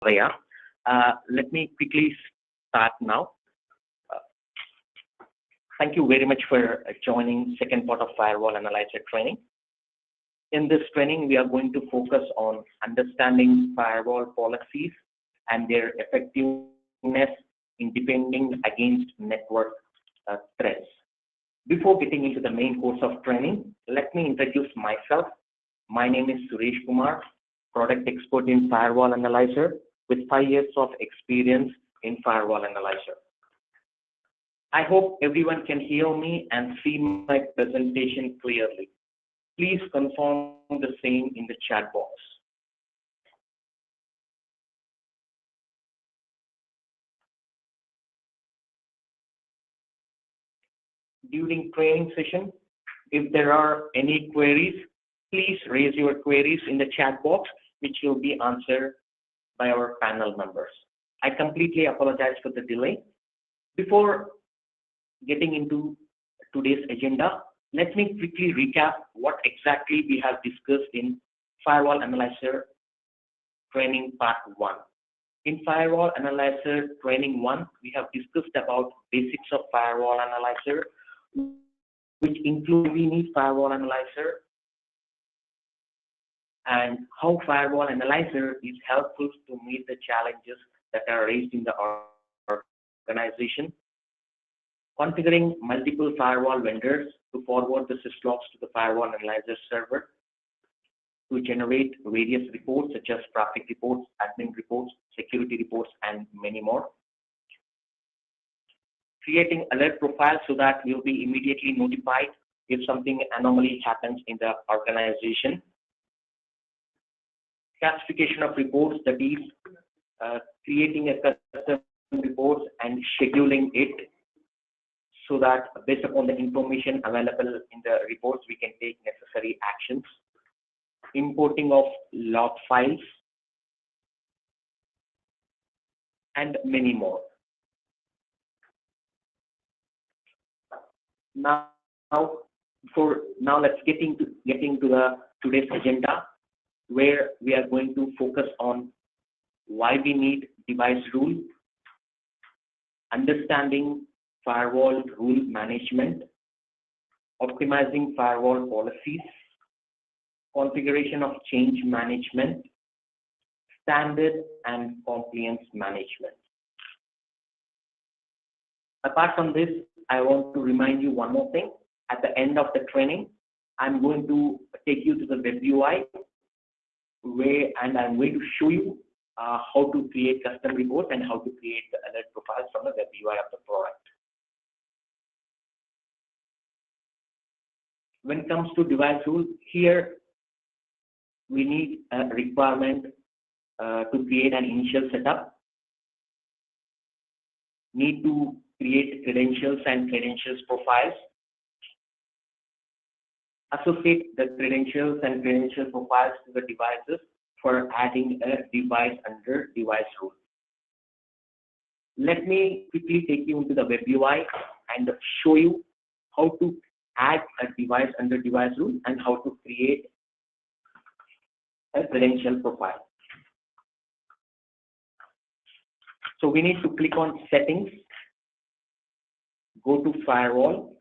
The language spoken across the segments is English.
Surya. Let me quickly start now. Thank you very much for joining second part of Firewall Analyzer training. In this training, we are going to focus on understanding firewall policies and their effectiveness in defending against network threats. Before getting into the main course of training, let me introduce myself. My name is Suresh Kumar, product expert in Firewall Analyzer with 5 years of experience in Firewall Analyzer. I hope everyone can hear me and see my presentation clearly. Please confirm the same in the chat box. During training session, if there are any queries, please raise your queries in the chat box, which will be answered by our panel members. I completely apologize for the delay. Before getting into today's agenda, let me quickly recap what exactly we have discussed in Firewall Analyzer Training Part 1. In Firewall Analyzer Training 1, we have discussed about basics of Firewall Analyzer, which include we need Firewall Analyzer and how Firewall Analyzer is helpful to meet the challenges that are raised in the organization. Configuring multiple firewall vendors to forward the syslogs to the Firewall Analyzer server to generate various reports such as traffic reports, admin reports, security reports, and many more. Creating alert profiles so that we'll be immediately notified if something anomaly happens in the organization. Classification of reports, that is creating a custom report and scheduling it so that based upon the information available in the reports, we can take necessary actions. Importing of log files, and many more. Now let's get into today's agenda, where we are going to focus on why we need device rule, understanding firewall rule management, optimizing firewall policies, configuration of change management, standard and compliance management. Apart from this, I want to remind you one more thing. At the end of the training, I'm going to take you to the web UI, and I'm going to show you how to create custom reports and how to create the alert profiles from the web UI of the product. When it comes to device rule, here we need a requirement to create an initial setup, need to create credentials and credentials profiles, associate the credentials and credential profiles to the devices for adding a device under device rule. Let me quickly take you into the web UI and show you how to add a device under device rule and how to create a credential profile. So we need to click on settings, go to firewall.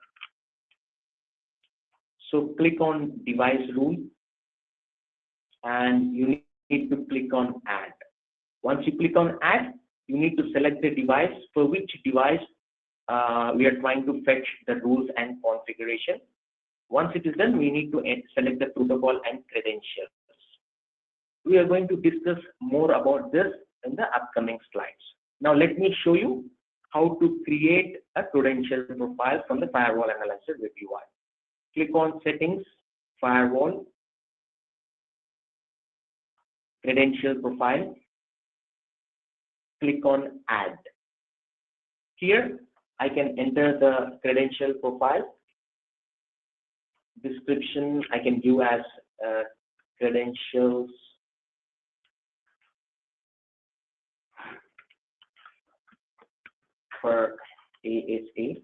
So click on device rule and you need to click on add. Once you click on add, you need to select the device for which device we are trying to fetch the rules and configuration. Once it is done, we need to select the protocol and credentials. We are going to discuss more about this in the upcoming slides. Now let me show you how to create a credential profile from the Firewall Analyzer web UI. Click on settings, firewall, credential profile, click on add. Here I can enter the credential profile. Description I can give as credentials for ASA.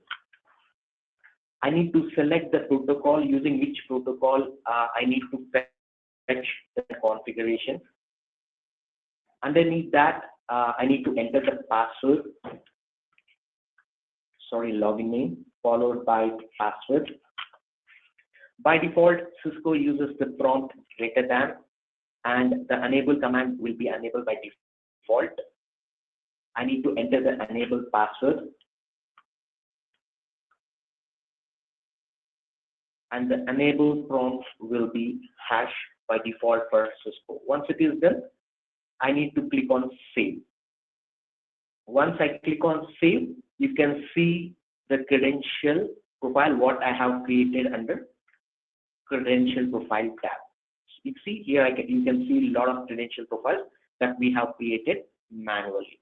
I need to select the protocol, using which protocol I need to fetch the configuration. Underneath that, I need to enter the password, login name, followed by password. By default, Cisco uses the prompt greater than, and the enable command will be enabled by default. I need to enter the enable password, and the enable prompt will be hash by default for Cisco. Once it is done, I need to click on save. Once I click on save, you can see the credential profile what I have created under credential profile tab. You see here, you can see a lot of credential profiles that we have created manually.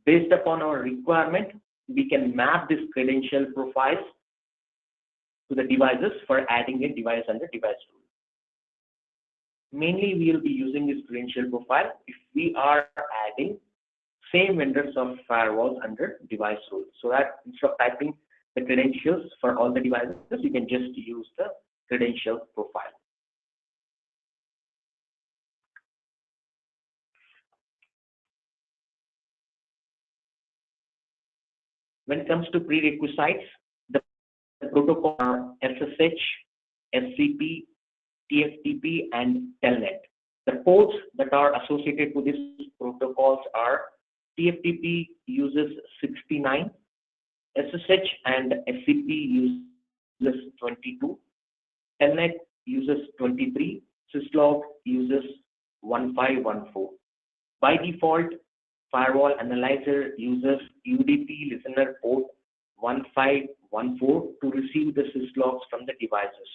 Based upon our requirement, we can map this credential profiles to the devices for adding a device under device rule. Mainly, we will be using this credential profile if we are adding same vendors of firewalls under device rule. So that instead of typing the credentials for all the devices, you can just use the credential profile. When it comes to prerequisites, the protocol are SSH, SCP, TFTP, and Telnet. The ports that are associated to these protocols are TFTP uses 69, SSH and SCP uses 22, Telnet uses 23, syslog uses 1514. By default, firewall analyzer uses UDP listener port 1514 to receive the syslogs from the devices.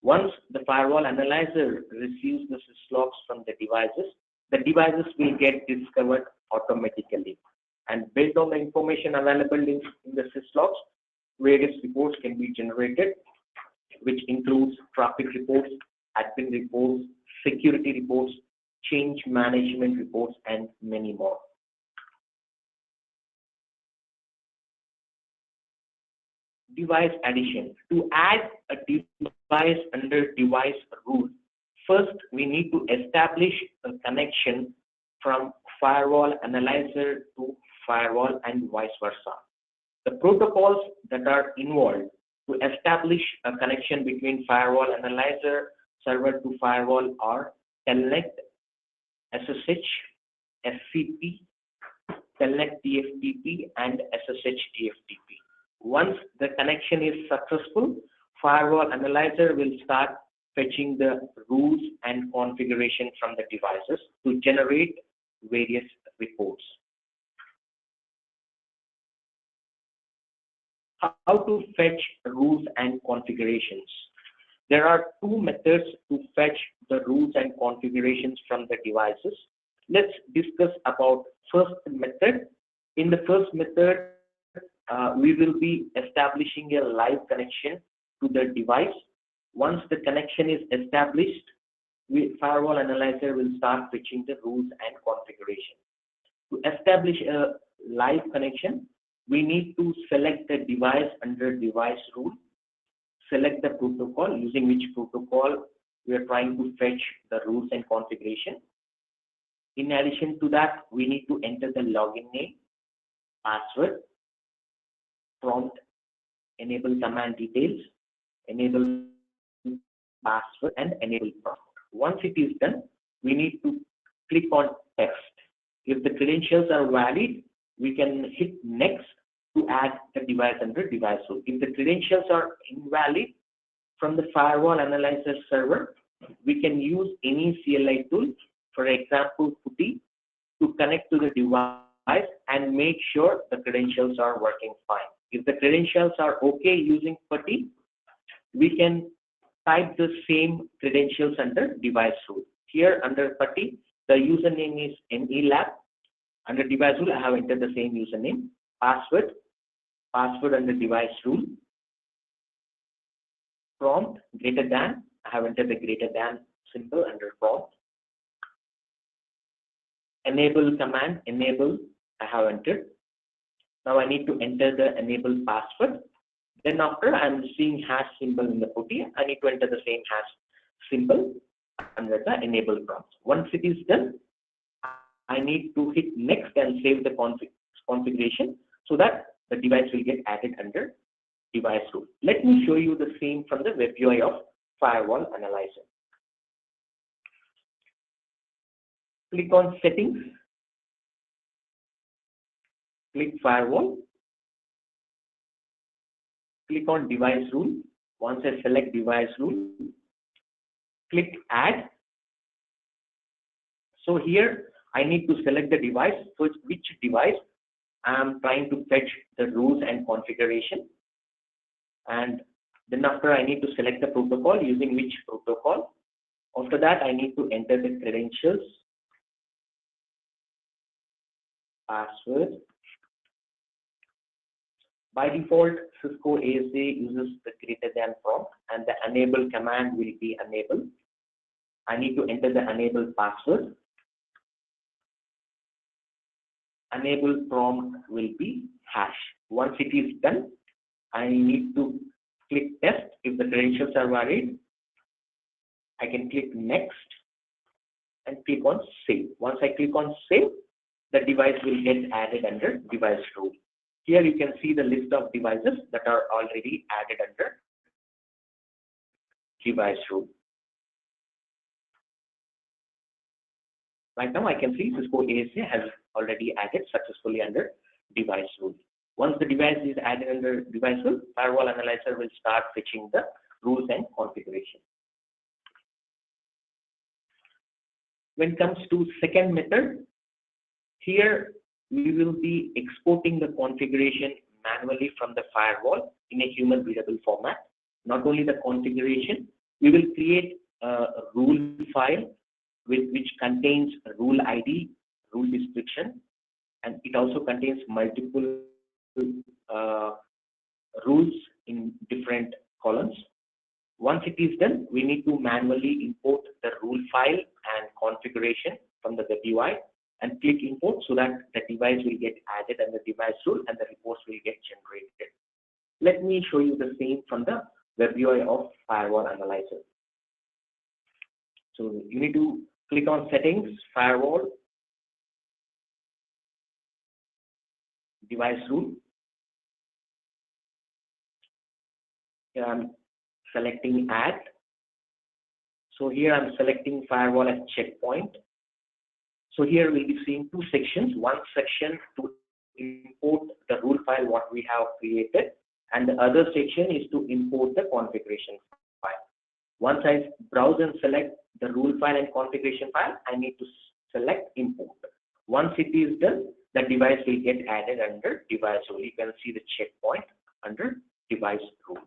Once the firewall analyzer receives the syslogs from the devices will get discovered automatically. And based on the information available in the syslogs, various reports can be generated, which includes traffic reports, admin reports, security reports, change management reports, and many more. Device addition. To add a device under device rule, first we need to establish a connection from firewall analyzer to firewall and vice versa. The protocols that are involved to establish a connection between firewall analyzer server to firewall are Telnet, SSH, SCP, Telnet TFTP, and SSH TFTP. Once the connection is successful, firewall analyzer will start fetching the rules and configuration from the devices to generate various reports. How to fetch rules and configurations? There are two methods to fetch the rules and configurations from the devices. Let's discuss about first method. In the first method, we will be establishing a live connection to the device. Once the connection is established, firewall analyzer will start fetching the rules and configuration. To establish a live connection, we need to select the device under device rule, select the protocol using which protocol we are trying to fetch the rules and configuration. In addition to that, we need to enter the login name, password, prompt, enable command details, enable password, and enable prompt. Once it is done, we need to click on text. If the credentials are valid, we can hit next to add the device under device rule. If the credentials are invalid, from the firewall analyzer server, we can use any CLI tool, for example, PuTTY, to connect to the device and make sure the credentials are working fine. If the credentials are okay using PuTTY, we can type the same credentials under device rule. Here under PuTTY, the username is NELab. Under device rule, I have entered the same username. Password under device rule. Prompt greater than, I have entered the greater than symbol under prompt. Enable command, enable, I have entered. Now I need to enter the enable password. Then after I'm seeing hash symbol in the PuTTY, I need to enter the same hash symbol under the enable prompt. Once it is done, I need to hit next and save the configuration so that the device will get added under device rule. Let me show you the same from the web UI of firewall analyzer. Click on settings, click firewall, click on device rule. Once I select device rule, click add. So here I need to select the device, so it's which device I am trying to fetch the rules and configuration. And then after I need to select the protocol, using which protocol. After that I need to enter the credentials, password. By default, Cisco ASA uses the greater than prompt and the enable command will be enable. I need to enter the enable password. Enable prompt will be hash. Once it is done, I need to click test. If the credentials are valid, I can click next and click on save. Once I click on save, the device will get added under device rule. Here you can see the list of devices that are already added under device rule. Right now I can see Cisco ASA has already added successfully under device rule. Once the device is added under device rule, firewall analyzer will start fetching the rules and configuration. When it comes to second method, here we will be exporting the configuration manually from the firewall in a human readable format. Not only the configuration, we will create a rule file which contains a rule ID, rule description, and it also contains multiple rules in different columns. Once it is done, we need to manually import the rule file and configuration from the web UI and click import so that the device will get added under device rule and the reports will get generated. Let me show you the same from the web UI of firewall analyzer. So you need to click on settings, firewall, device rule. Here I'm selecting add. So here I'm selecting firewall as checkpoint. So here we'll be seeing two sections. One section to import the rule file what we have created, and the other section is to import the configuration file. Once I browse and select the rule file and configuration file, I need to select import. Once it is done, the device will get added under device rule. You can see the checkpoint under device rule.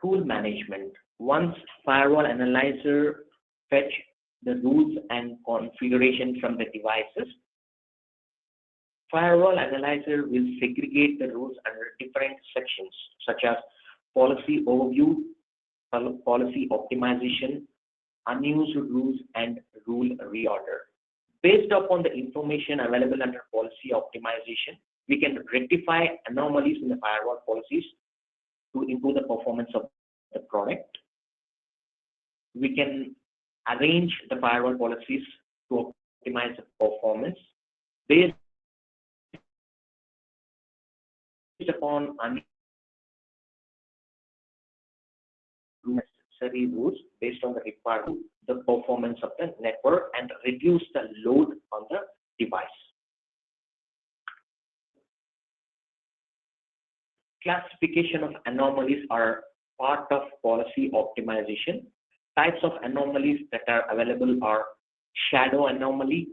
Rule management. Once firewall analyzer fetch the rules and configuration from the devices, firewall analyzer will segregate the rules under different sections such as policy overview, policy optimization, unused rules, and rule reorder. Based upon the information available under policy optimization, we can rectify anomalies in the firewall policies to improve the performance of the product. We can arrange the firewall policies to optimize the performance based upon unnecessary rules based on the requirement, the performance of the network, and reduce the load on the device. Classification of anomalies are part of policy optimization. Types of anomalies that are available are shadow anomaly,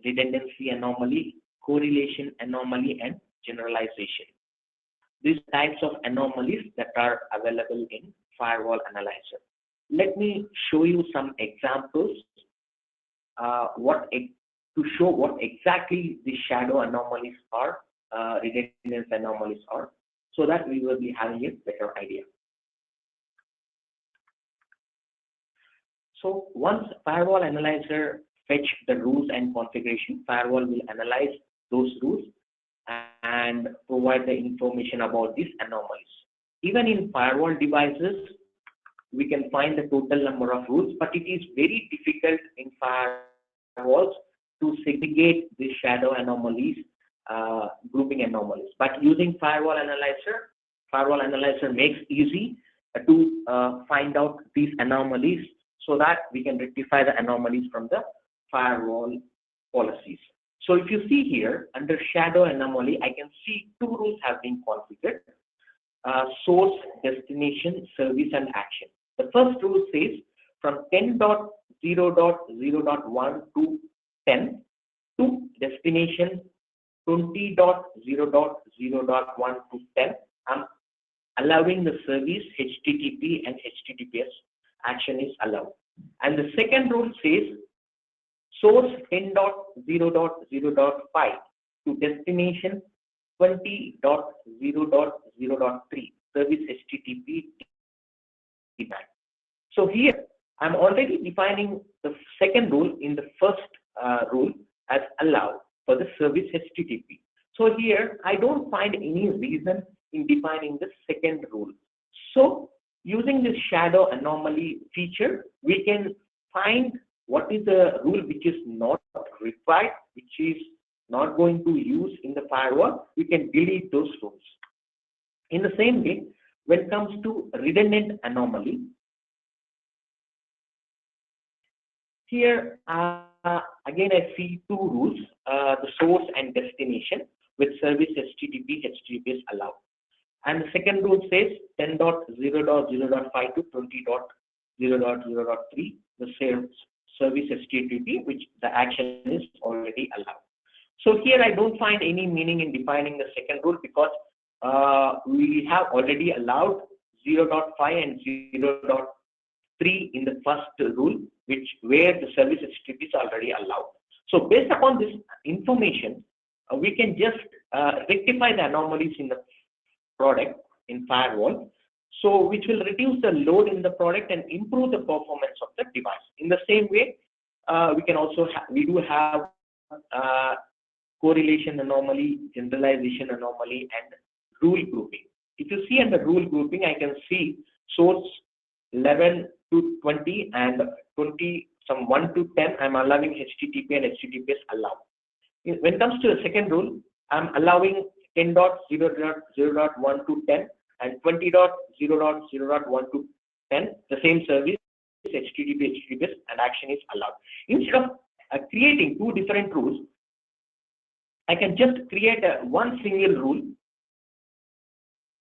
redundancy anomaly, correlation anomaly, and generalization. These types of anomalies that are available in firewall analyzer. Let me show you some examples to show what exactly the shadow anomalies are, redundancy anomalies are, so that we will be having a better idea. So once firewall analyzer fetch the rules and configuration, firewall will analyze those rules and provide the information about these anomalies. Even in firewall devices, we can find the total number of rules, but it is very difficult in firewalls to segregate the shadow anomalies, grouping anomalies. But using firewall analyzer makes easy to find out these anomalies so that we can rectify the anomalies from the firewall policies. So if you see here under shadow anomaly, I can see two rules have been configured: source, destination, service, and action. The first rule says from 10.0.0.1 to 10 to destination 20.0.0.1 to 10. I'm allowing the service HTTP and HTTPS action is allowed. And the second rule says source 10.0.0.5 to destination 20.0.0.3 service HTTP demand. So here I'm already defining the second rule in the first rule as allowed for the service HTTP. So here I don't find any reason in defining the second rule. So using this shadow anomaly feature, we can find what is the rule which is not required, which is not going to use in the firewall. We can delete those rules. In the same way, when it comes to redundant anomaly, here again I see two rules, the source and destination with service HTTP, HTTPS allowed. And the second rule says 10.0.0.5 to 20.0.0.3, the service HTTP, which the action is already allowed. So here I don't find any meaning in defining the second rule because we have already allowed 0.5 and 0.3 in the first rule, where the service HTTP is already allowed. So based upon this information, we can just rectify the anomalies in the product in firewall, so which will reduce the load in the product and improve the performance of the device. In the same way, we do have correlation anomaly, generalization anomaly, and rule grouping. If you see under rule grouping, I can see source 11 to 20 and 20 from 1 to 10. I'm allowing HTTP and HTTPS allowed. When it comes to the second rule, I'm allowing 10.0.0.1 to 10 and 20.0.0.1 to 10, the same service, HTTP, HTTPS, and action is allowed. Instead of creating two different rules, I can just create one single rule,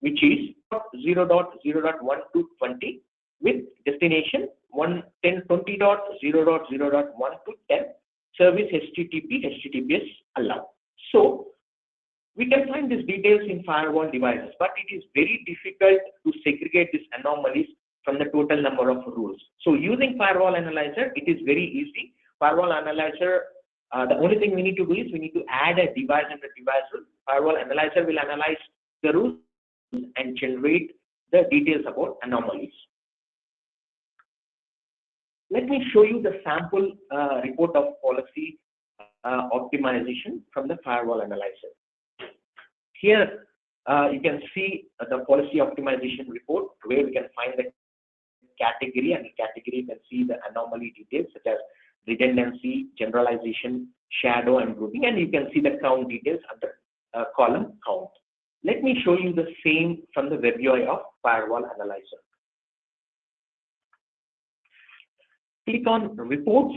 which is 0.0.1 to 20 with destination 20.0.0.1 to 10, service HTTP, HTTPS allowed. So we can find these details in firewall devices, but it is very difficult to segregate these anomalies from the total number of rules. So using firewall analyzer, it is very easy. Firewall analyzer, the only thing we need to do is we need to add a device and the device rule. Firewall analyzer will analyze the rules and generate the details about anomalies. Let me show you the sample report of policy optimization from the firewall analyzer. Here you can see the policy optimization report where we can find the category, and in category you can see the anomaly details such as redundancy, generalization, shadow, and grouping, and you can see the count details under column count. Let me show you the same from the web UI of firewall analyzer. Click on reports.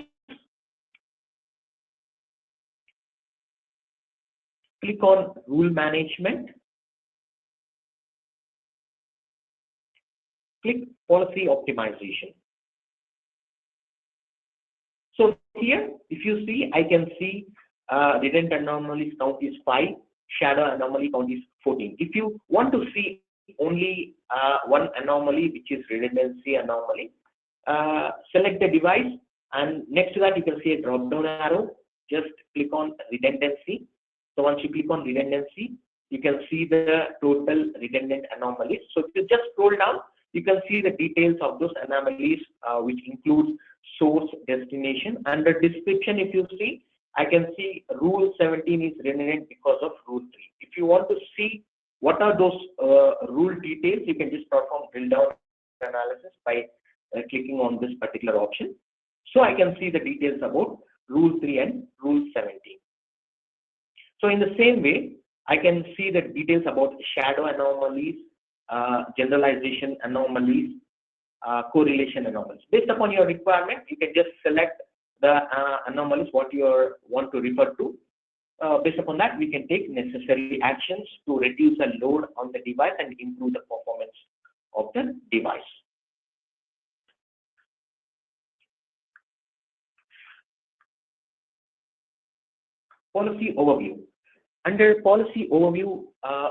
Click on rule management. Click policy optimization. So here, if you see, I can see redundant anomalies count is 5, shadow anomaly count is 14. If you want to see only one anomaly, which is redundancy anomaly, select the device, and next to that you can see a drop down arrow. Just click on redundancy. So once you click on redundancy, you can see the total redundant anomalies. So if you just scroll down, you can see the details of those anomalies, which include source, destination. Under description, if you see, I can see rule 17 is redundant because of rule 3. If you want to see what are those rule details, you can just perform drill down analysis by clicking on this particular option. So I can see the details about rule 3 and rule 17. So in the same way, I can see the details about shadow anomalies, generalization anomalies, correlation anomalies. Based upon your requirement, you can just select the anomalies what you want to refer to. Based upon that, we can take necessary actions to reduce the load on the device and improve the performance of the device. Policy overview. Under policy overview,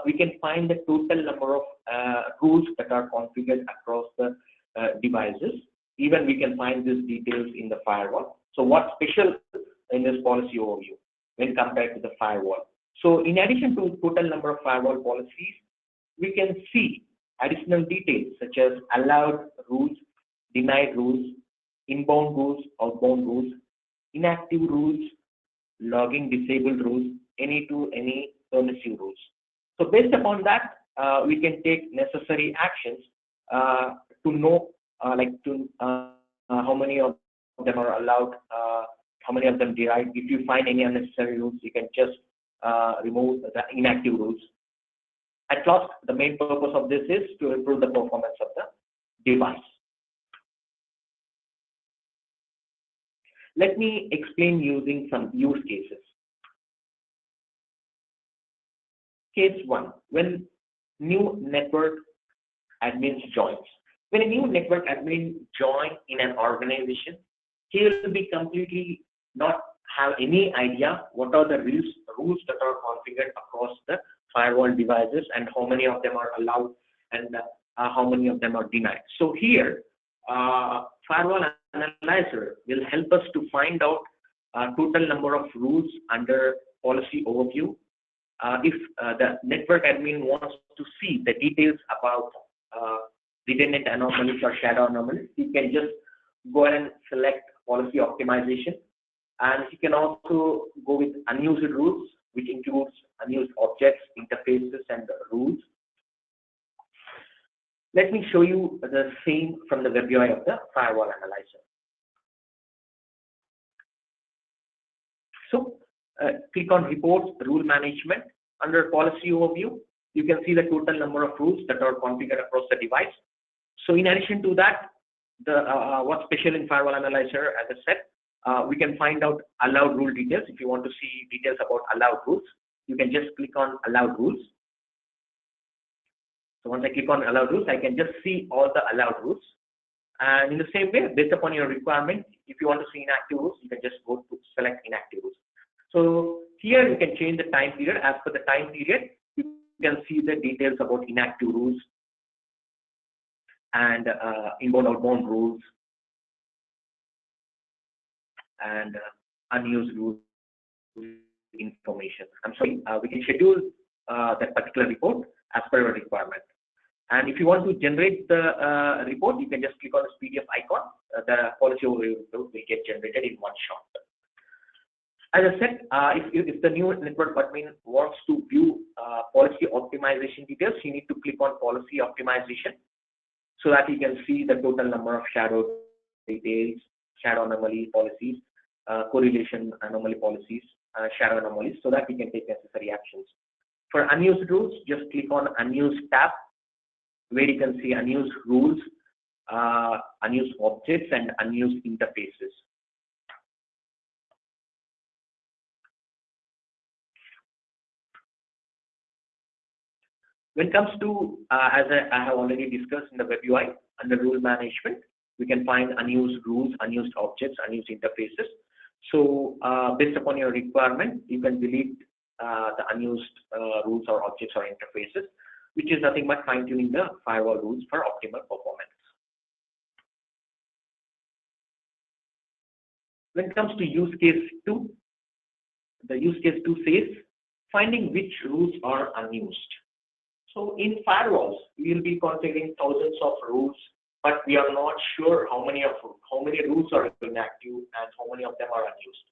we can find the total number of rules that are configured across the devices. Even we can find these details in the firewall. So what's special in this policy overview when compared to the firewall? So in addition to total number of firewall policies, we can see additional details such as allowed rules, denied rules, inbound rules, outbound rules, inactive rules, logging disabled rules, any to any permissive rules. So based upon that, we can take necessary actions to know how many of them are allowed, how many of them derived. If you find any unnecessary rules, you can just remove the inactive rules. At last, the main purpose of this is to improve the performance of the device. Let me explain using some use cases. Case 1, when new network admin joins. When a new network admin joins in an organization, he will be completely not have any idea what are the rules that are configured across the firewall devices and how many of them are allowed and how many of them are denied. So here, firewall analyzer will help us to find out total number of rules under policy overview. If the network admin wants to see the details about redundant anomalies or shadow anomalies, he can just go ahead and select policy optimization. And he can also go with unused rules, which includes unused objects, interfaces, and rules. Let me show you the same from the web UI of the firewall analyzer. So click on reports, rule management. Under policy overview, you can see the total number of rules that are configured across the device. So in addition to that, what's special in firewall analyzer, as I said, we can find out allowed rule details. If you want to see details about allowed rules, you can just click on allowed rules. So once I click on allowed rules, I can just see all the allowed rules. And in the same way, based upon your requirement, if you want to see inactive rules, you can just go to select inactive rules. So here you can change the time period. As per the time period, you can see the details about inactive rules and inbound outbound rules and unused rules information. I'm sorry, we can schedule that particular report as per your requirement. And if you want to generate the report, you can just click on this PDF icon. The policy overview will get generated in one shot. As I said, if the new network admin wants to view policy optimization details, you need to click on policy optimization so that you can see the total number of shadow details, shadow anomaly policies, correlation anomaly policies, shadow anomalies, so that we can take necessary actions. For unused rules, just click on unused tab, where you can see unused rules, unused objects, and unused interfaces. When it comes to, as I have already discussed in the web UI, under rule management, we can find unused rules, unused objects, unused interfaces. So based upon your requirement, you can delete the unused rules or objects or interfaces, which is nothing but fine-tuning the firewall rules for optimal performance. When it comes to use case 2, the use case 2 says, finding which rules are unused. So in firewalls, we will be configuring thousands of rules, but we are not sure how many rules are inactive and how many of them are unused.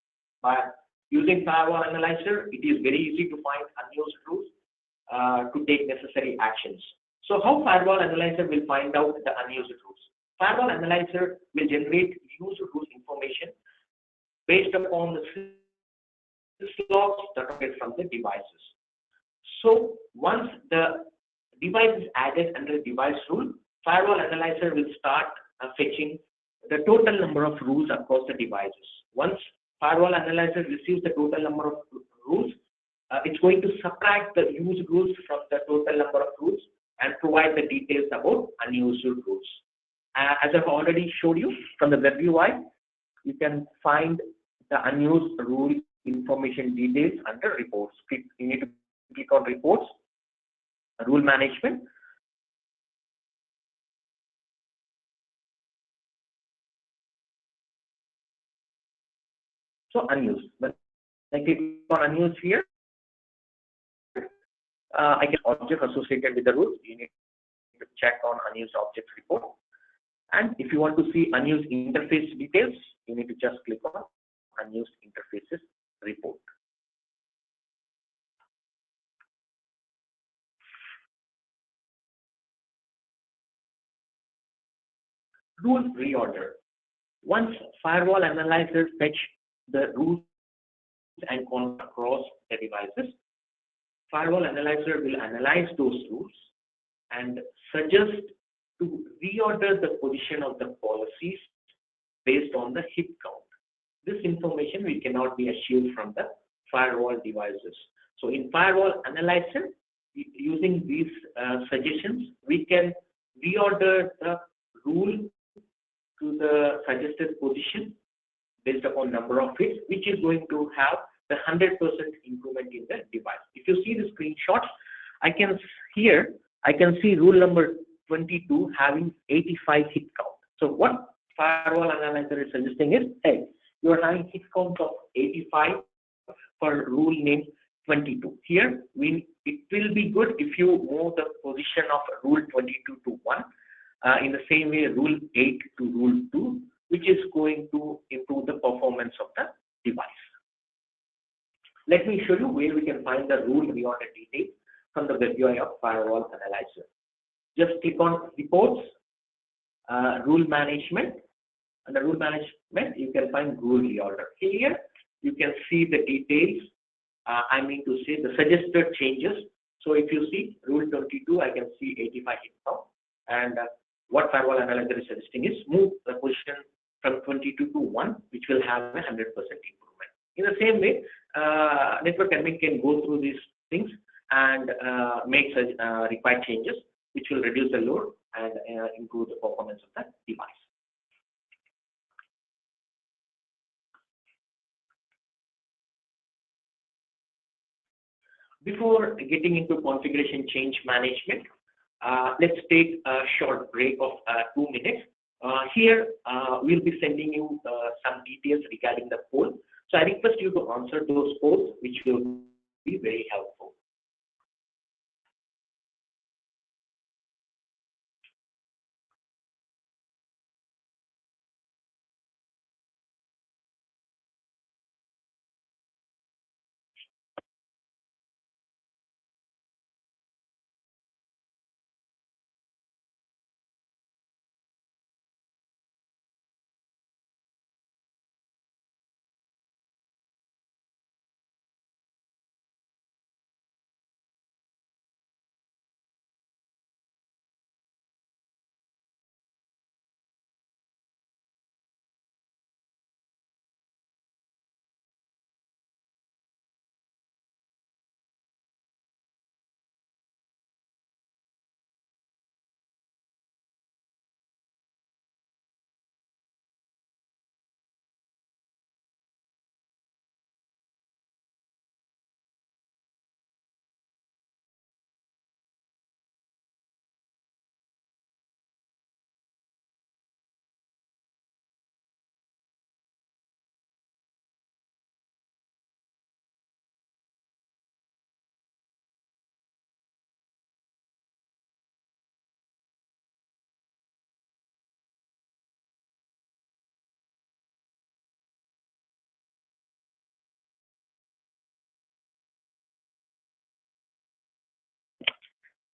But using firewall analyzer, it is very easy to find unused rules. to take necessary actions. So how firewall analyzer will find out the unused rules? Firewall analyzer will generate used rules information based upon the logs that are get from the devices. So once the device is added under device rule, firewall analyzer will start fetching the total number of rules across the devices. Once firewall analyzer receives the total number of rules, it's going to subtract the used rules from the total number of rules and provide the details about unused rules. As I've already showed you from the web UI, you can find the unused rule information details under reports. You need to click on reports, rule management. So unused. When I click on unused here, I get object associated with the rules. You need to check on unused object report. And if you want to see unused interface details, you need to just click on unused interfaces report. Rule reorder. Once firewall analyzer fetch the rules and across the devices, firewall analyzer will analyze those rules and suggest to reorder the position of the policies based on the hit count. This information we cannot be assured from the firewall devices. So in firewall analyzer, using these suggestions, we can reorder the rule to the suggested position based upon number of hits, which is going to have the 100% improvement in the device. If you see the screenshots, I can see rule number 22 having 85 hit count. So what firewall analyzer is suggesting is, hey, you are having hit count of 85 for rule name 22. Here, it will be good if you move the position of rule 22 to 1. In the same way, rule 8 to rule 2, which is going to improve the performance of the device. Let me show you where we can find the rule reorder details from the web UI of firewall analyzer. Just click on reports, rule management. Under rule management, you can find rule reorder. Here, you can see the details. I mean to say the suggested changes. So if you see rule 22, I can see 85 hit count. And what firewall analyzer is suggesting is move the position from 22 to 1, which will have a 100% improvement. In the same way, network admin can go through these things and make such required changes, which will reduce the load and improve the performance of the device. Before getting into configuration change management, let's take a short break of 2 minutes. Here, we'll be sending you some details regarding the poll. So I request you to answer those polls, which will be very helpful.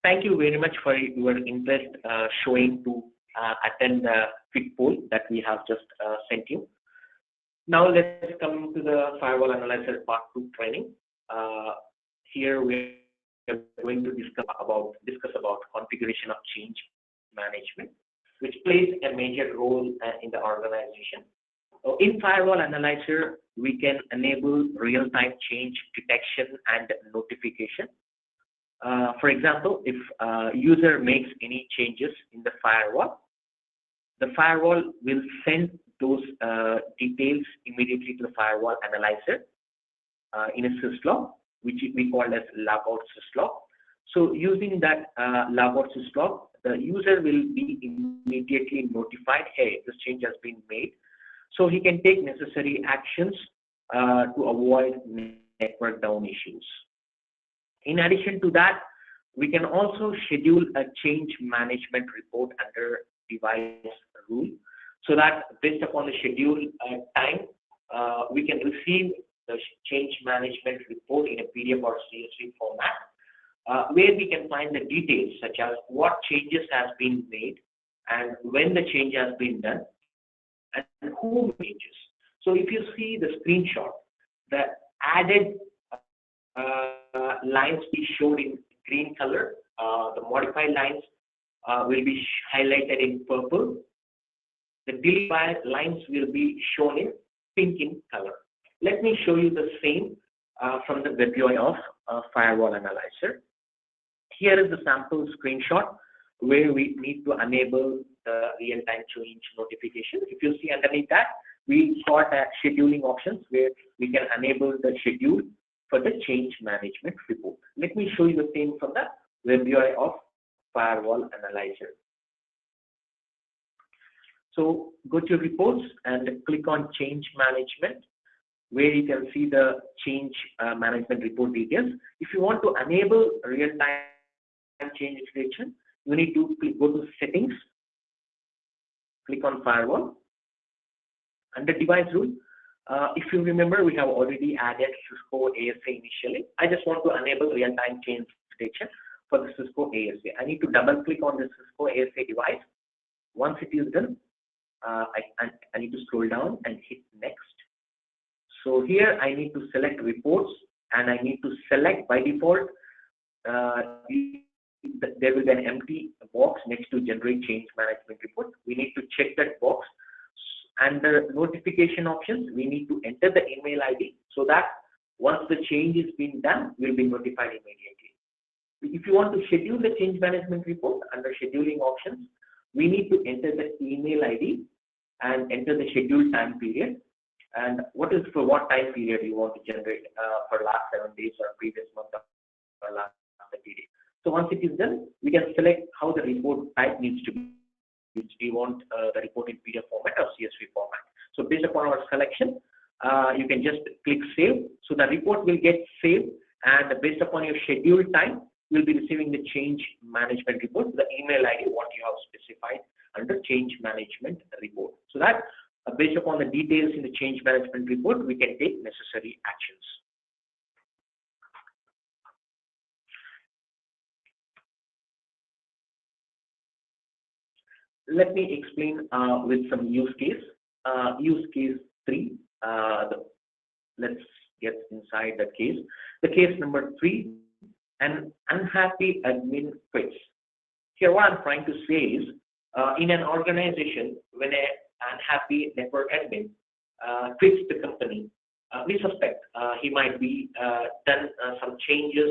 Thank you very much for your interest showing to attend the quick poll that we have just sent you. Now let's come to the firewall analyzer part 2 training. Here we are going to discuss about configuration of change management, which plays a major role in the organization. In firewall analyzer, we can enable real-time change detection and notification. For example, if a user makes any changes in the firewall will send those details immediately to the firewall analyzer in a syslog, which we call as logout syslog. So using that logout syslog, the user will be immediately notified, hey, this change has been made. So he can take necessary actions to avoid network down issues. In addition to that, we can also schedule a change management report under device rule, so that based upon the schedule time, we can receive the change management report in a PDF or CSV format, where we can find the details such as what changes has been made and when the change has been done and who changes. So if you see the screenshot, the added lines be shown in green color, the modified lines will be highlighted in purple, the deleted lines will be shown in pink in color. Let me show you the same from the web UI of firewall analyzer. Here is the sample screenshot where we need to enable the real-time change notification. If you see underneath that, we got scheduling options where we can enable the schedule for the change management report. Let me show you the same from the web UI of firewall analyzer. So go to reports and click on change management, where you can see the change management report details. If you want to enable real-time change detection, you need to go to settings, click on firewall. Under device rule, if you remember, we have already added Cisco ASA initially. I just want to enable real-time change detection for the Cisco ASA. I need to double click on the Cisco ASA device. Once it is done, I need to scroll down and hit next. So here I need to select reports, and I need to select by default, there will be an empty box next to generate change management report. We need to check that box. And the notification options, we need to enter the email ID so that once the change is being done, we'll be notified immediately. If you want to schedule the change management report under scheduling options, we need to enter the email ID and enter the scheduled time period. And what time period you want to generate for last 7 days or previous month or last 30 days. So once it is done, we can select how the report type needs to be. We want the report in PDF format or CSV format. So based upon our selection, you can just click save. So the report will get saved, and based upon your scheduled time, you'll be receiving the change management report, the email ID, what you have specified under change management report. So that based upon the details in the change management report, we can take necessary actions. Let me explain with some use case. Use case 3. Let's get inside the case. The case number 3, an unhappy admin quits. Here what I'm trying to say is, in an organization, when an unhappy network admin quits the company, we suspect he might be done some changes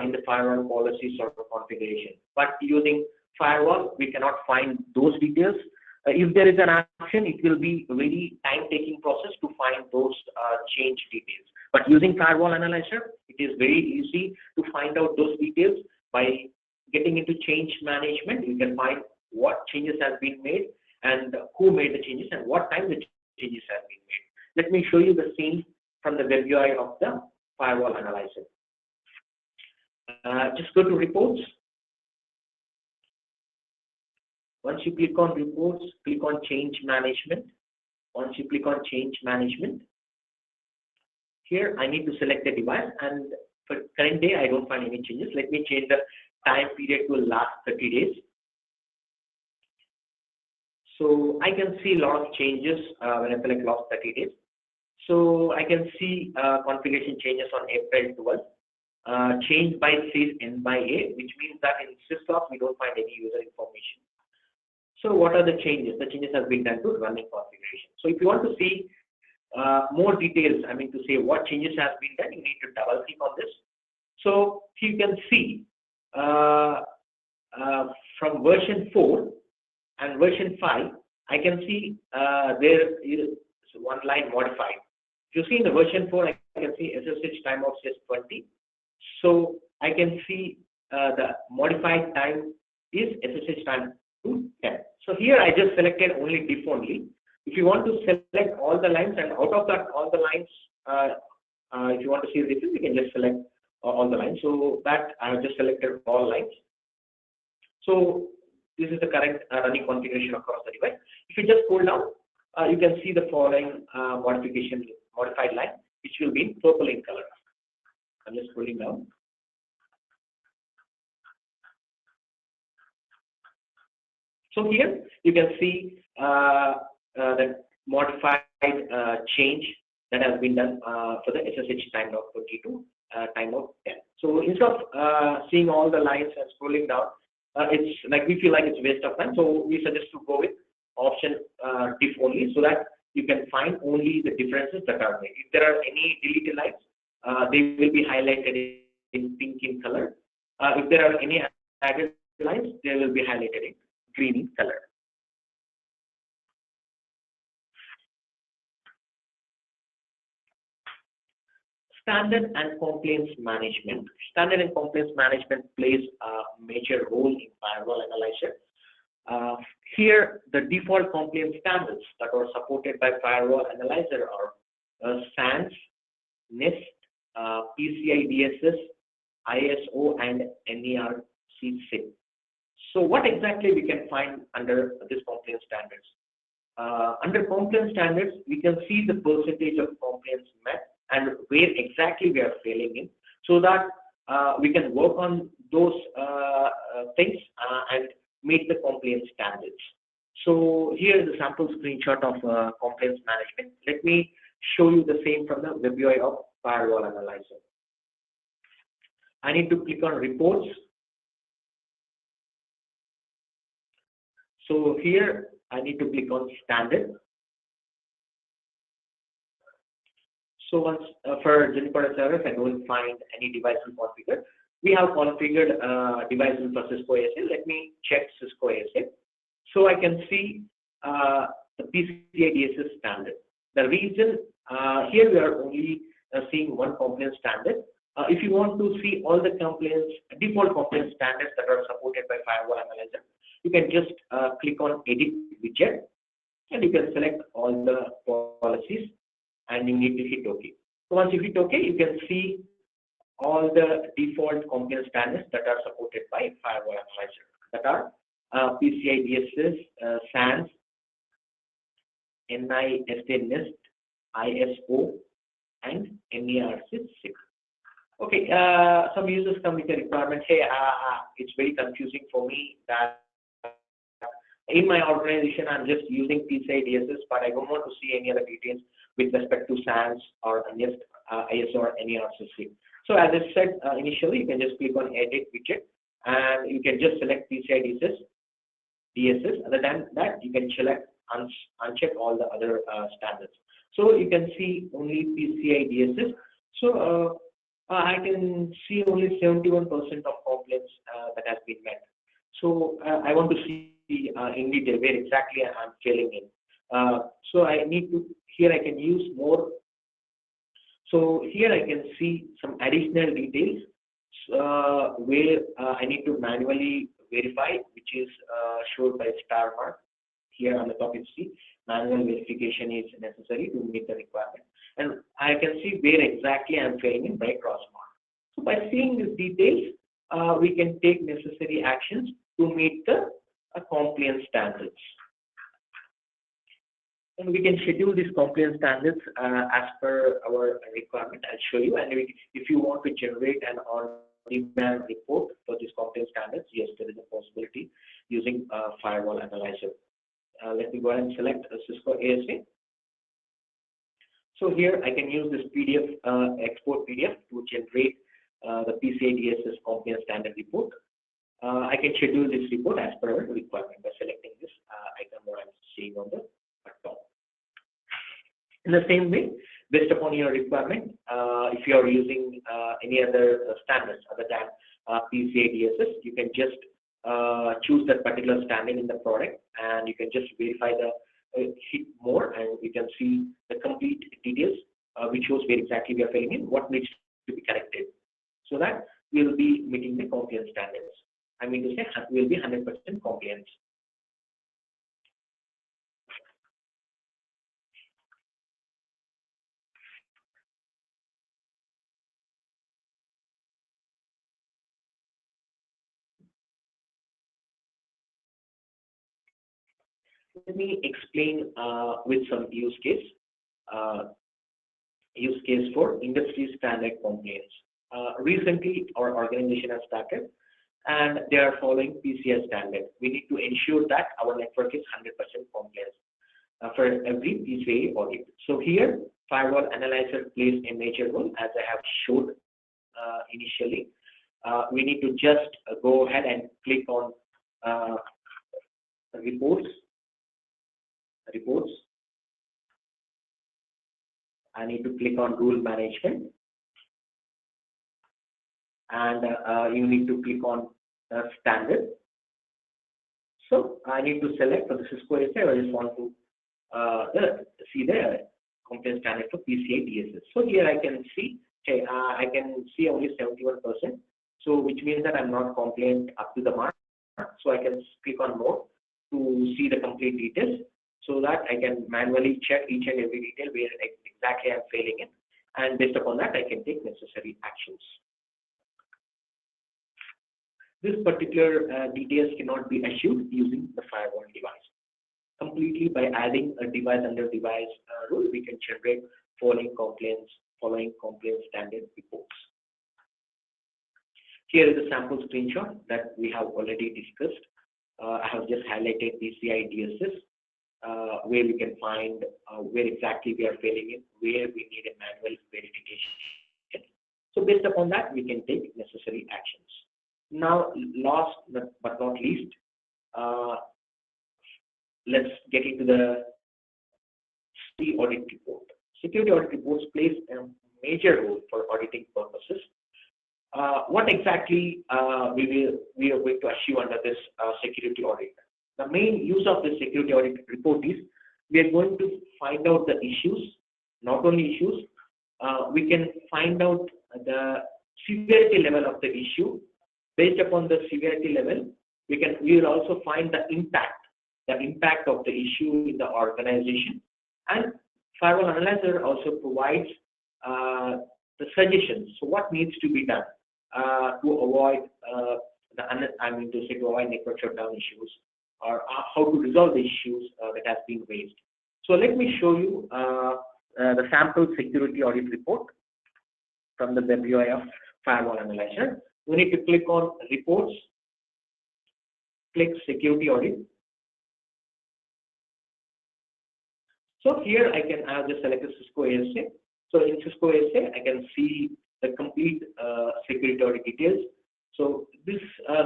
in the firewall policies or configuration. But using firewall, we cannot find those details. If there is an action, it will be a very time-taking process to find those change details. But using firewall analyzer, it is very easy to find out those details. By getting into change management, you can find what changes have been made and who made the changes and what time the changes have been made. Let me show you the scene from the web UI of the firewall analyzer. Just go to reports. Once you click on reports, click on change management. Once you click on change management, here I need to select the device, and for current day I don't find any changes. Let me change the time period will last 30 days. So I can see a lot of changes when I select last 30 days. So I can see configuration changes on April 12th. Change by sys n by a, which means that in syslog we don't find any user information. So what are the changes? The changes have been done to running configuration. So if you want to see more details, I mean to say what changes has been done, you need to double click on this. So you can see from version 4 and version 5, I can see there is one line modified. If you see in the version 4, I can see SSH timeout says 20. So I can see the modified time is SSH time to 10. So here I just selected only diff only. If you want to select all the lines, and out of that all the lines, if you want to see the difference, you can just select all the lines. So that I have just selected all lines. So this is the current running configuration across the device. If you just scroll down, you can see the following modified line, which will be in purple in color. I'm just scrolling down. So here you can see the modified change that has been done for the SSH timeout 20 to timeout 10. So instead of seeing all the lines and scrolling down, it's like we feel like it's a waste of time. So we suggest to go with option diff only, so that you can find only the differences that are made. If there are any deleted lines, they will be highlighted in pink in color. If there are any added lines, they will be highlighted in green in color. Standard and compliance management. Standard and compliance management plays a major role in firewall analyzer. Here, the default compliance standards that are supported by firewall analyzer are SANS, NIST, PCI DSS, ISO, and NERC. So what exactly we can find under this compliance standards? Under compliance standards, we can see the percentage of compliance met and where exactly we are failing in, so that we can work on those things and meet the compliance standards. So here is a sample screenshot of compliance management. Let me show you the same from the web UI of firewall analyzer. I need to click on reports. So here I need to click on standard. So once for Juniper service, I don't find any devices configured. We have configured devices for Cisco ASA. Let me check Cisco ASA. So I can see the PCI DSS standard. The reason here we are only seeing one compliance standard. If you want to see all the compliance, default compliance standards that are supported by firewall analyzer, you can just click on edit widget, and you can select all the policies, and you need to hit OK. So once you hit OK, you can see all the default compliance standards that are supported by firewall analyzer, that are PCI DSS, SANS, NIST, ISO, and NERC. Okay, some users come with a requirement, hey, it's very confusing for me that in my organization I'm just using PCI DSS, but I don't want to see any other details with respect to SANS or NIST, ISO, or NERC. So as I said initially, you can just click on edit widget, and you can just select PCI DSS. Other than that, you can select uncheck all the other standards. So you can see only PCI DSS. So I can see only 71% of complaints that has been met. So I want to see in detail where exactly I'm failing in. So I need to, here I can use more. So here I can see some additional details where I need to manually verify, which is shown by star mark. Here on the top you see manual verification is necessary to meet the requirement. And I can see where exactly I'm failing in by cross mark. So by seeing these details, we can take necessary actions to meet the compliance standards. And we can schedule these compliance standards as per our requirement. I'll show you. And if you want to generate an demand report for these compliance standards, yes, there is a possibility using firewall analyzer. Let me go ahead and select Cisco ASA. So here I can use this PDF, export PDF to generate the PCI DSS compliance standard report. I can schedule this report as per our requirement by selecting this icon what I'm seeing on the top. In the same way, based upon your requirement, if you are using any other standards other than PCI DSS, you can just choose that particular standard in the product, and you can just verify the hit more, and you can see the complete details, which shows where exactly we are filling in, what needs to be corrected, so that we will be meeting the compliance standards. I mean to say, we will be 100% compliance. Let me explain with some use case for industry standard compliance. Recently, our organization has started, and they are following PCI standard. We need to ensure that our network is 100% compliance for every PCI audit. So here, firewall analyzer plays a major role, as I have showed initially. We need to just go ahead and click on reports. I need to click on rule management, and you need to click on standard. So I need to select for the Cisco ASA. I just want to see the compliance standard for PCI DSS. So here I can see, okay, I can see only 71%. So which means that I'm not compliant up to the mark. So I can click on more to see the complete details, so that I can manually check each and every detail where exactly I'm failing in, and based upon that I can take necessary actions. This particular details cannot be assured using the firewall device. Completely by adding a device under device rule, we can generate following compliance standard reports. Here is a sample screenshot that we have already discussed. I have just highlighted PCI DSS, where we can find where exactly we are failing in, where we need a manual verification. So based upon that, we can take necessary actions. Now, last but not least, let's get into the security audit report. Security audit reports plays a major role for auditing purposes. What exactly we are going to achieve under this security audit? The main use of the security audit report is we are going to find out the issues, not only issues, we can find out the severity level of the issue. Based upon the severity level, we will also find the impact of the issue in the organization. And firewall analyzer also provides the suggestions. So what needs to be done to avoid to avoid network shutdown issues, or how to resolve the issues that has been raised. So let me show you the sample security audit report from the web UI of firewall analyzer. We need to click on reports, click security audit. So here I have just selected Cisco ASA. So in Cisco ASA, I can see the complete security audit details. So this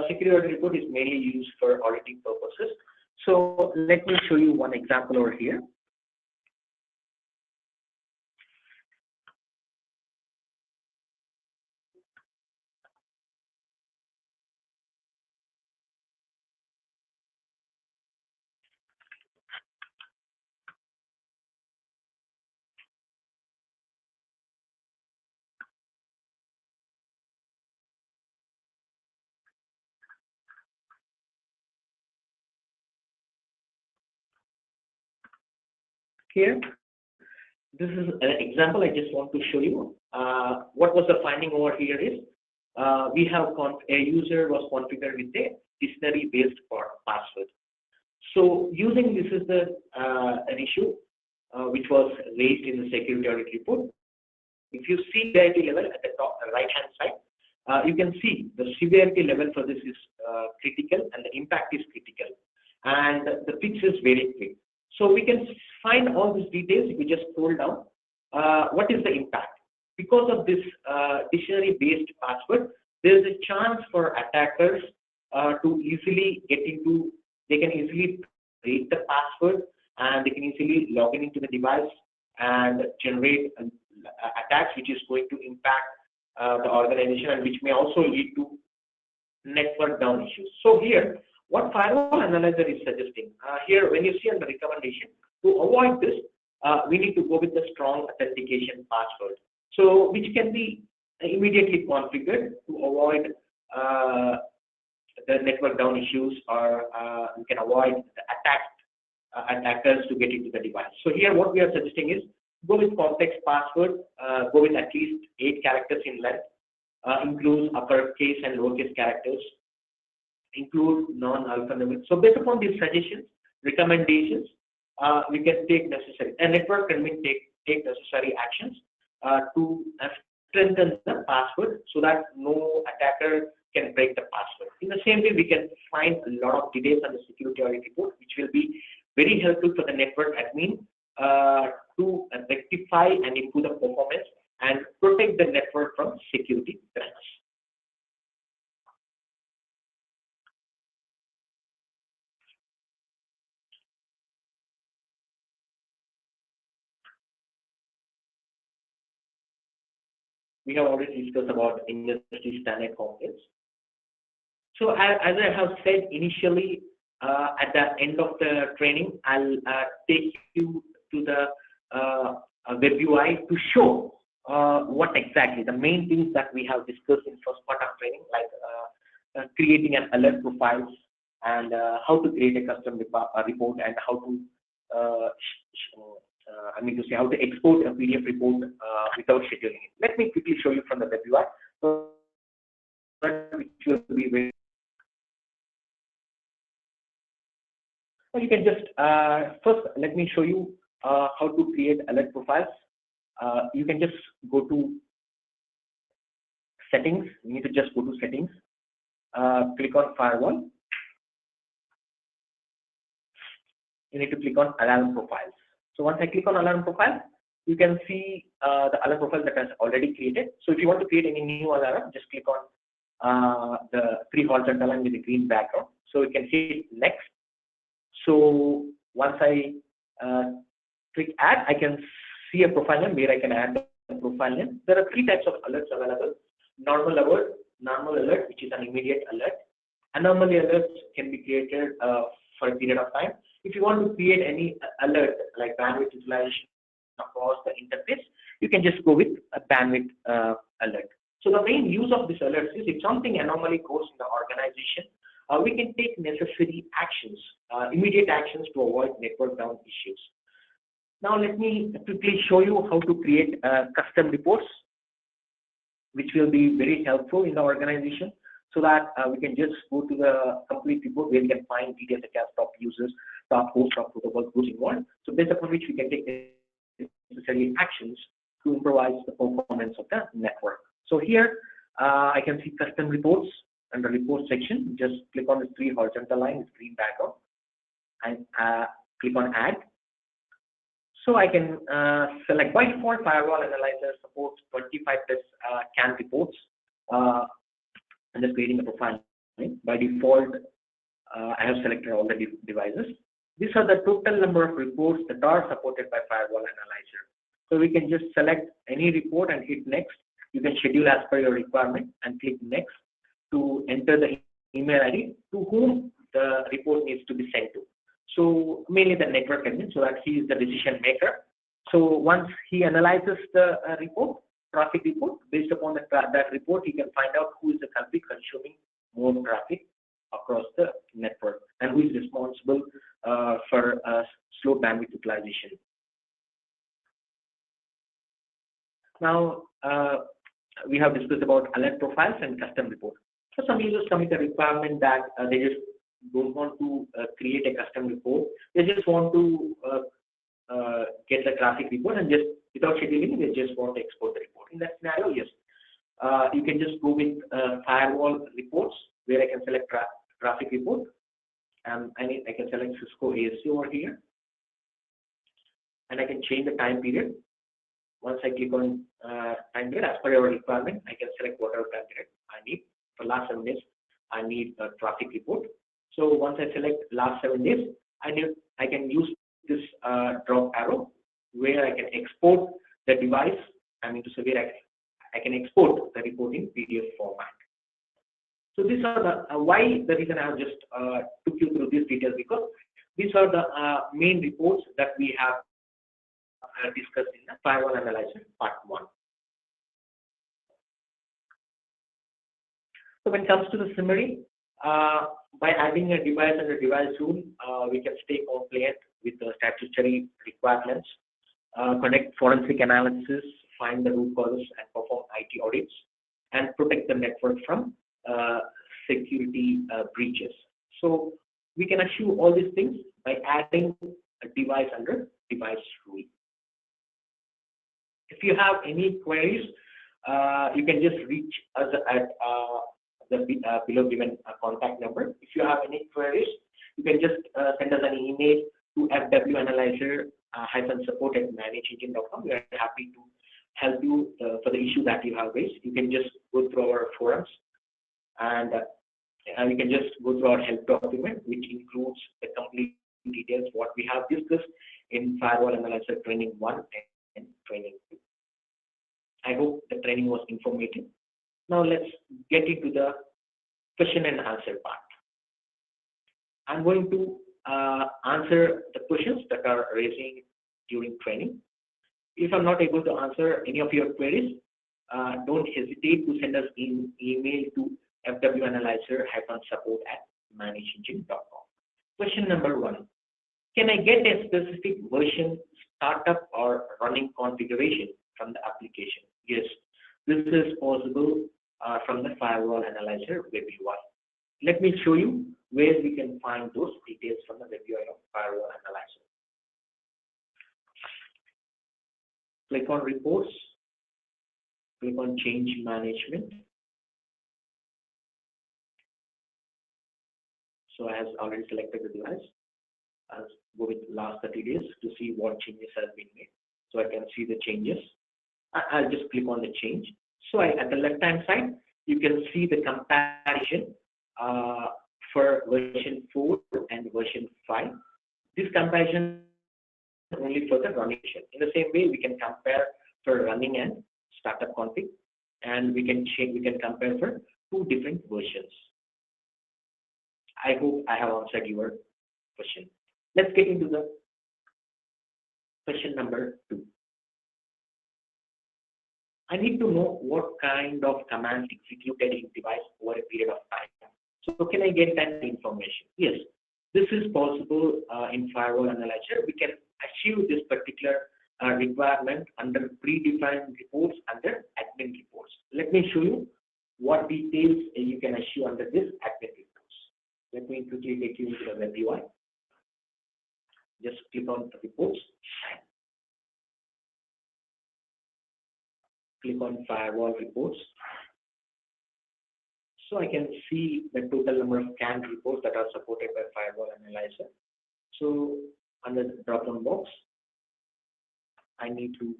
security audit report is mainly used for auditing purposes. So let me show you one example over here. Here, this is an example I just want to show you. What was the finding over here is, we have a user was configured with a dictionary-based password. So using this is an issue which was raised in the security audit report. If you see the severity level at the top right-hand side, you can see the severity level for this is critical and the impact is critical, and the fix is very quick. So we can find all these details if we just scroll down. What is the impact? Because of this dictionary-based password, there is a chance for attackers to easily get into. They can easily break the password, and they can easily log into the device and generate attacks, which is going to impact the organization and which may also lead to network down issues. So here, what firewall analyzer is suggesting here, when you see on the recommendation, to avoid this, we need to go with the strong authentication password. So which can be immediately configured to avoid the network down issues, or we can avoid the attackers to get into the device. So here what we are suggesting is go with complex password, go with at least 8 characters in length, include uppercase and lowercase characters, include non-alphanumeric. So based upon these suggestions, recommendations, we can take necessary, a network can take necessary actions to strengthen the password so that no attacker can break the password. In the same way, we can find a lot of details on the security audit report, which will be very helpful for the network admin to rectify and improve the performance and protect the network from security threats. We have already discussed about industry standard components. So as I have said initially, at the end of the training, I'll take you to the web UI to show what exactly the main things that we have discussed in first part of training, like creating an alert profiles and how to create a custom report and how to how to export a PDF report without scheduling it. Let me quickly show you from the web UI. Which will be very. You can just first let me show you how to create alert profiles. You can just go to settings. You need to just go to settings. Click on firewall. You need to click on alarm profiles. So once I click on alarm profile, you can see the alarm profile that has already created. So if you want to create any new alarm, just click on the 3 horizontal line with the green background. So you can hit next. So once I click add, I can see a profile name where I can add the profile name. There are 3 types of alerts available: normal alert, which is an immediate alert. Anomaly alerts can be created for a period of time. If you want to create any alert like bandwidth utilization across the interface, you can just go with a bandwidth alert. So the main use of this alert is if something anomaly goes in the organization, we can take necessary actions, immediate actions to avoid network down issues. Now let me quickly show you how to create custom reports, which will be very helpful in the organization, so that we can just go to the complete report where we can find details such as top users, top hosts, top protocols, who's involved. So based upon which we can take necessary actions to improvise the performance of the network. So here I can see custom reports under report section. Just click on the 3 horizontal line with green background and click on add. So I can select by default firewall analyzer supports 25+ CAN reports. I'm just creating a profile. By default, I have selected all the devices. These are the total number of reports that are supported by firewall analyzer. So we can just select any report and hit next. You can schedule as per your requirement and click next to enter the email ID to whom the report needs to be sent to. So mainly the network admin, so that he is the decision maker. So once he analyzes the report, traffic report, based upon that report, he can find out who is the culprit consuming more traffic across the network and who is responsible for slow bandwidth utilization. Now, we have discussed about alert profiles and custom report. So some users commit a requirement that they just don't want to create a custom report. They just want to get the traffic report and just without scheduling, they just want to export the report. In that scenario, yes, you can just go with firewall reports, where I can select traffic report. I can select Cisco ASC over here, and I can change the time period. Once I click on time period, as per your requirement, I can select whatever time period I need. For last 7 days, I need a traffic report. So once I select last 7 days, I can use this drop arrow where I can export the device. I mean to say where I can export the report in PDF format. So these are the why the reason I have just took you through these details, because these are the main reports that we have discussed in the firewall analyzer part 1. So when it comes to the summary, by adding a device and a device rule, we can stay compliant with the statutory requirements, conduct forensic analysis, find the root causes, and perform IT audits, and protect the network from security breaches. So we can achieve all these things by adding a device under device rule. If you have any queries, you can just reach us at the below given contact number. If you have any queries, you can just send us an email to fwanalyzer-support@managengine.com. We are happy to help you for the issue that you have raised. You can just go through our forums, and you can just go through our help document, which includes the complete details what we have discussed in Firewall Analyzer Training 1 and Training 2. I hope the training was informative. Now let's get into the question and answer part. I'm going to answer the questions that are raising during training. If I'm not able to answer any of your queries, don't hesitate to send us an email to fwanalyzer-support@managengine.com. Question number 1. Can I get a specific version, startup, or running configuration from the application? Yes, this is possible from the Firewall Analyzer web UI. Let me show you where we can find those details from the web UI of Firewall Analyzer. Click on Reports, click on Change Management. So I have already selected the device. I'll go with last 30 days to see what changes have been made. So I can see the changes. I'll just click on the change. So at the left-hand side, you can see the comparison for version 4 and version 5. This comparison is only for the running version. In the same way, we can compare for running and startup config, and we can compare for 2 different versions. I hope I have answered your question. Let's get into the question number 2. I need to know what kind of commands executed in device over a period of time. So can I get that information? Yes, this is possible in Firewall Analyzer. We can achieve this particular requirement under predefined reports under admin reports. Let me show you what details you can achieve under this admin reports. Let me quickly take you into the web UI. Just click on the reports. Click on Firewall Reports. So I can see the total number of canned reports that are supported by Firewall Analyzer. So under the drop-down box, I need to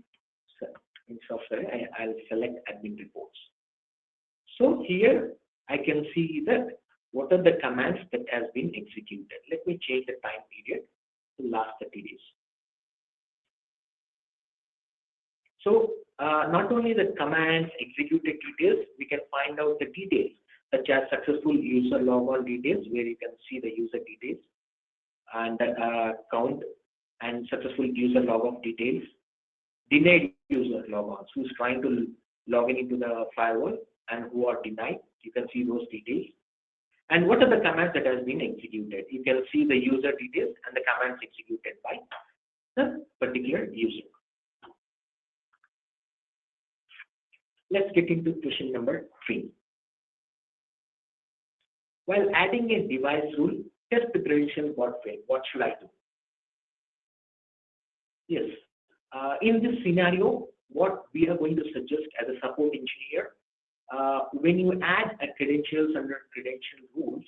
I'll select admin reports. So here I can see that what are the commands that has been executed. Let me change the time period to last 30 days. So not only the commands executed details, we can find out the details such as successful user logon details, where you can see the user details and count, and successful user logon details, denied user logons, who's trying to log in into the firewall and who are denied. You can see those details. And what are the commands that has been executed? You can see the user details and the commands executed by the particular user. Let's get into question number 3. While adding a device rule, test the credential got failed. What should I do? Yes. In this scenario, what we are going to suggest as a support engineer, when you add a credentials under credential rules,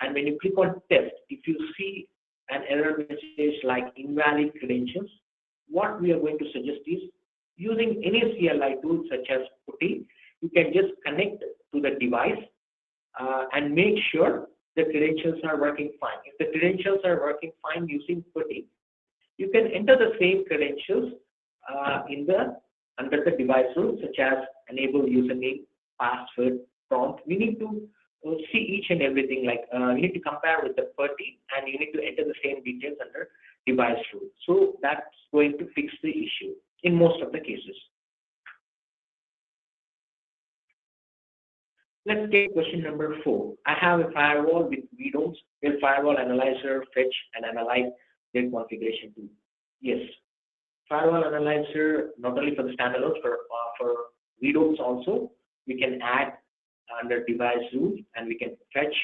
and when you click on test, if you see an error message like invalid credentials, what we are going to suggest is using any CLI tool such as PuTTY, you can just connect to the device and make sure the credentials are working fine. If the credentials are working fine using PuTTY, you can enter the same credentials under the device rule, such as enable username, password, prompt. We need to see each and everything, like you need to compare with the PuTTY, and you need to enter the same details under device rule. So that's going to fix the issue in most of the cases. Let's take question number 4. I have a firewall with readouts. Will firewall analyzer fetch and analyze their configuration too? Yes. Firewall analyzer, not only for the standalone, for readouts also, we can add under device rules, and we can fetch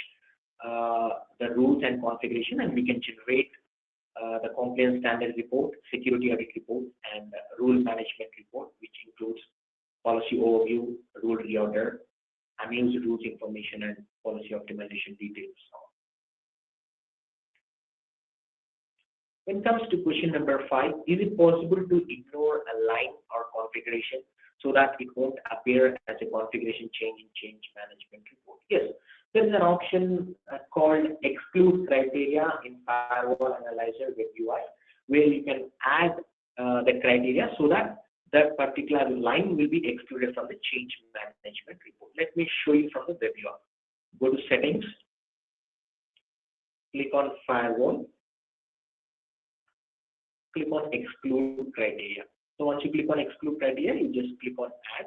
the rules and configuration, and we can generate the compliance standard report, security audit report, and rule management report, which includes policy overview, rule reorder, unused rules information, and policy optimization details. When it comes to question number 5, is it possible to ignore a line or configuration so that it won't appear as a configuration change in change management report? Yes, there is an option called exclude criteria in firewall analyzer web UI, where you can add the criteria so that that particular line will be excluded from the change management report. Let me show you from the web UI. Go to settings, click on firewall, click on exclude criteria. So once you click on exclude criteria, you just click on add.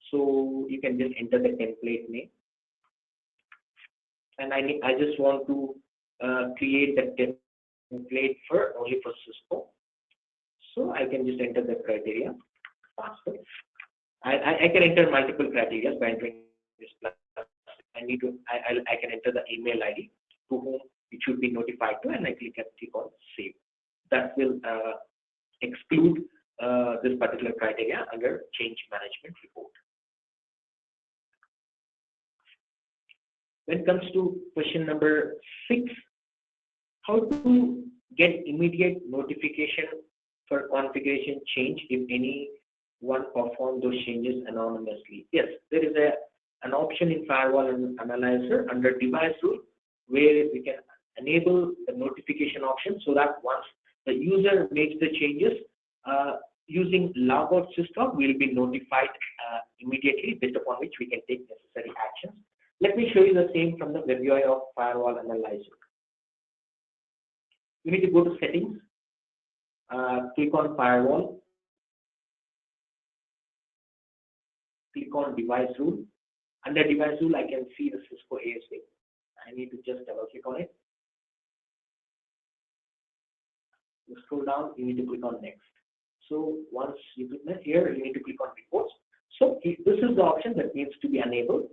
So you can just enter the template name. And I just want to create the template only for Cisco. So I can just enter the criteria faster. I can enter multiple criteria by entering this plus. I can enter the email ID to whom it should be notified to, and I click on save. That will exclude this particular criteria under change management report. When it comes to question number 6, how to get immediate notification for configuration change if anyone perform those changes anonymously? Yes, there is an option in firewall analyzer under device rule where we can enable the notification option, so that once the user makes the changes using logout system, we will be notified immediately, based upon which we can take necessary actions. Let me show you the same from the web UI of firewall analyzer. You need to go to settings, click on firewall, click on device rule. Under device rule, I can see the Cisco ASA. I need to just double click on it. You scroll down, you need to click on next. So once you click here, you need to click on reports. So this is the option that needs to be enabled.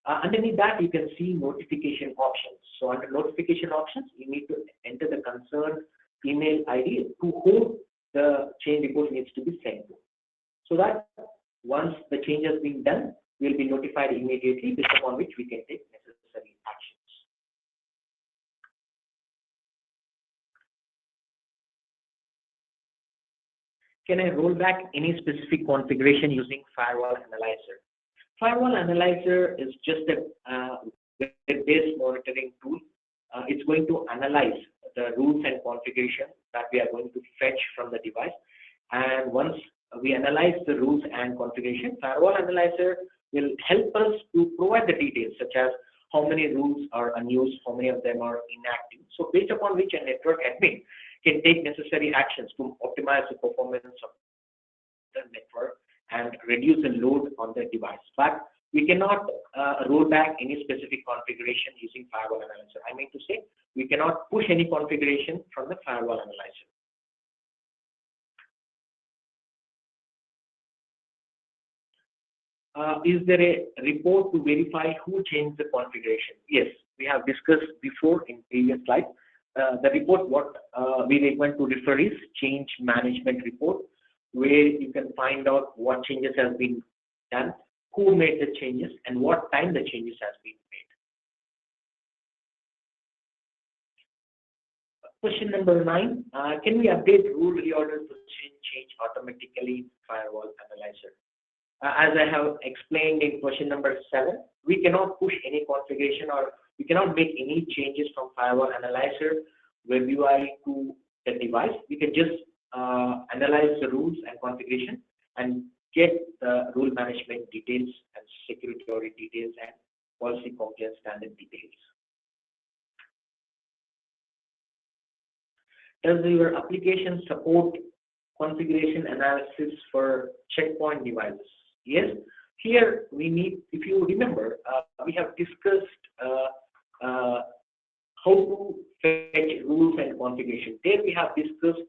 Underneath that, you can see notification options. So under notification options, you need to enter the concerned email ID to whom the change report needs to be sent to. So that once the change has been done, we will be notified immediately, based upon which we can take necessary actions. Can I roll back any specific configuration using firewall analyzer? Firewall analyzer is just a web-based monitoring tool. It's going to analyze the rules and configuration that we are going to fetch from the device. And once we analyze the rules and configuration, firewall analyzer will help us to provide the details, such as how many rules are unused, how many of them are inactive. So based upon which a network admin can take necessary actions to optimize the performance of the network and reduce the load on the device. But we cannot roll back any specific configuration using firewall analyzer. I mean to say, we cannot push any configuration from the firewall analyzer. Is there a report to verify who changed the configuration? Yes, we have discussed before in previous slides. The report what we recommend to refer is change management report, where you can find out what changes have been done, who made the changes, and what time the changes has been made. Question number 9, can we update rule reorder to change automatically firewall analyzer? As I have explained in question number 7, we cannot push any configuration or we cannot make any changes from firewall analyzer web UI to the device. We can just analyze the rules and configuration and get the rule management details and security audit details and policy compliance standard details. Does your application support configuration analysis for checkpoint devices? Yes. Here we need, if you remember, we have discussed how to fetch rules and configuration. There we have discussed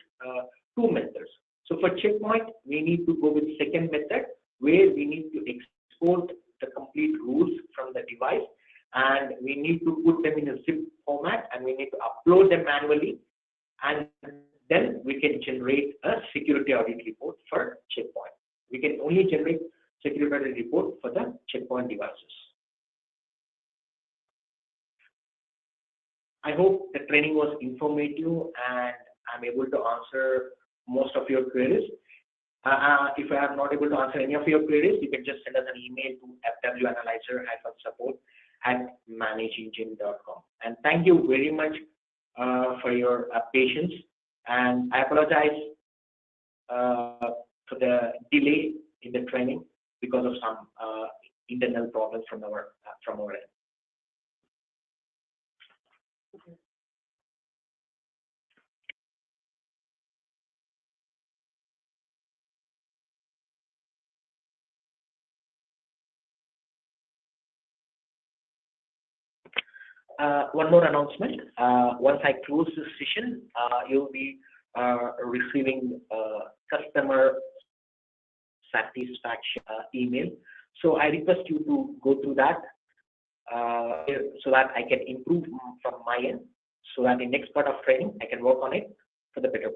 2 methods. So for checkpoint, we need to go with second method where we need to export the complete rules from the device and we need to put them in a zip format and we need to upload them manually, and then we can generate a security audit report for checkpoint. We can only generate security audit report for the checkpoint devices. I hope the training was informative and I'm able to answer most of your queries. If I am not able to answer any of your queries, you can just send us an email to fwanalyzer-support@manageengine.com. And thank you very much for your patience. And I apologize for the delay in the training because of some internal problems from our end. One more announcement. Once I close this session, you'll be receiving customer satisfaction email. So I request you to go through that so that I can improve from my end, so that in next part of training I can work on it for the better